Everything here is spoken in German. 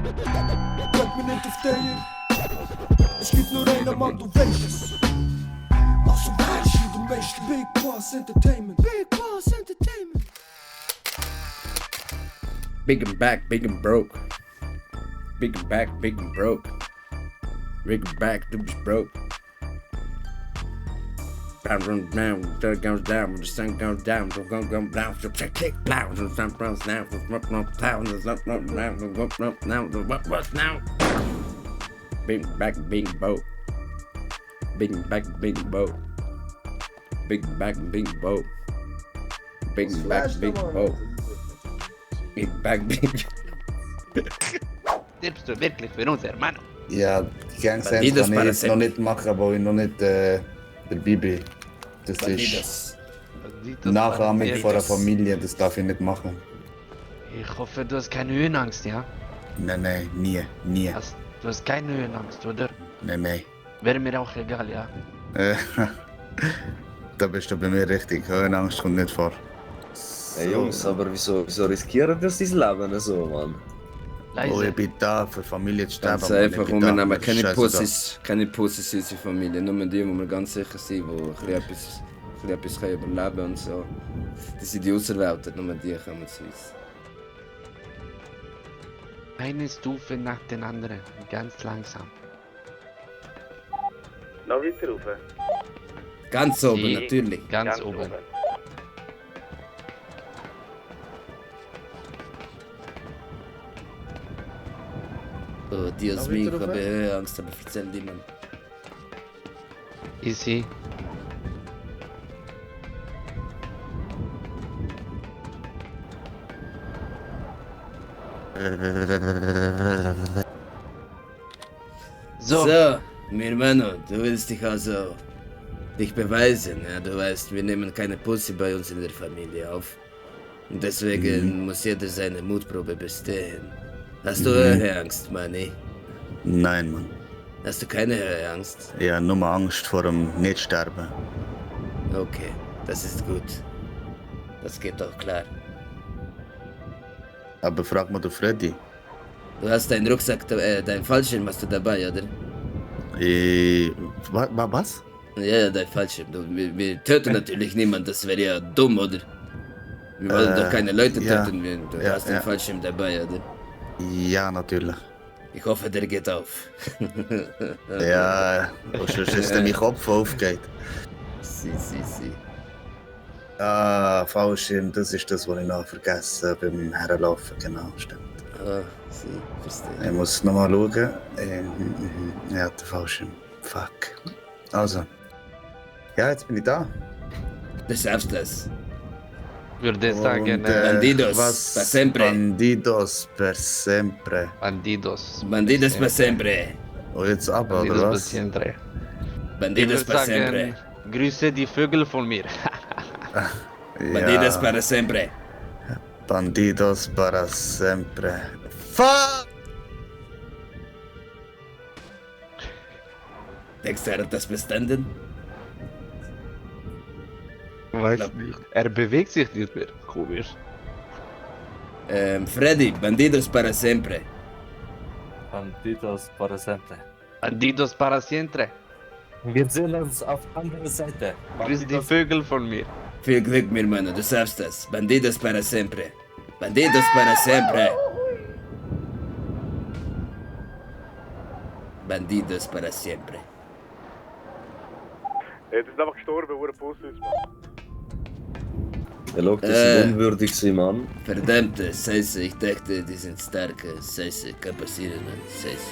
Bleib mir nicht auf der. Es gibt nur einen Mann, du weißt es. Also weißt du, du weißt Big Bas Entertainment. Big Bas Entertainment. Big and back, big and broke. Big and back, big and broke. Big and back, du bist broke. Down, down, goes down, the sun goes down, the gun goes down, the kick down, the sun goes down, the town, the sun goes down, the what's now? Big back, big boat. Big back, big boat. Big back, big boat. Big back, big boat. Big back, big. Stirbst du wirklich für uns, hermano? Ja, die Gangsense kann ich noch nicht machen, weil ich noch nicht dabei bin. Das ist Nachahmung von einer Familie, das darf ich nicht machen. Ich hoffe, du hast keine Höhenangst, ja? Nein, nie. Du hast keine Höhenangst, oder? Nein. Wäre mir auch egal, ja? Da bist du bei mir richtig. Höhenangst kommt nicht vor. Hey Jungs, aber wieso riskieren das dein Leben so, Mann? Oh, ich bin da für Familie zu sterben. Ganz einfach, wir nehmen keine Pussys in unsere Familie. Nur die, wo wir ganz sicher sind, die etwas überleben können und so. Das sind die Auserwählten, nur die kommen zu uns. Eine Stufe nach den anderen, ganz langsam. Noch weiter rauf? Ganz oben, natürlich. Ganz oben. Oh, Dios mío, ich habe Höhenangst, aber erzähl dir, Mann. Easy. So, mi hermano, du willst dich beweisen, ja, du weißt, wir nehmen keine Pussy bei uns in der Familie auf. Und deswegen muss jeder seine Mutprobe bestehen. Hast du Höhenangst, Manni? Nein, Mann. Hast du keine Höhenangst? Ich habe nur Angst vor dem Nicht-Sterben. Okay, das ist gut. Das geht doch klar. Aber frag mal du Freddy. Du hast deinen Rucksack, dein Fallschirm hast du dabei, oder? Was? Ja, dein Fallschirm. Wir töten natürlich niemanden, das wäre ja dumm, oder? Wir wollen doch keine Leute töten, du hast den Fallschirm dabei, oder? Ja, natürlich. Ich hoffe, der geht auf. Ja, sonst ist mein Kopf aufgeht. Si. Ah, Fallschirm, das ist das, was ich noch vergessen beim Herlaufen, genau, stimmt. Ah, si, verstehe. Ich muss nochmal schauen. Ja, der Fallschirm. Fuck. Also. Ja, jetzt bin ich da. Du schaffst das. Würde sagen, Bandidos per sempre. Bandidos per sempre. Bandidos Per sempre. Oh, jetzt ab, oder per was? sempre. Bandidos Ich per würde sempre. sagen, grüße die Vögel von mir. Bandidos per sempre. Bandidos para sempre. Fuck! Denkst du, er hat das bestanden? Weiß nicht. Er bewegt sich nicht mehr. Komisch. Freddy, Bandidos para sempre. Bandidos para sempre. Bandidos para siempre. Wir sehen uns auf andere Seite. Grüße die Vögel von mir. Viel Glück, mi hermano, du schaffst das. Bandidos para sempre. Bandidos para sempre. Bandidos para siempre. Jetzt ist einfach gestorben, wo er Puss ist, Mann. Ja, schau, das ist unwürdig, sein Mann. Verdammte Scheiße, ich dachte, die sind stark. Scheiße, kann passieren, Mann. Scheiße.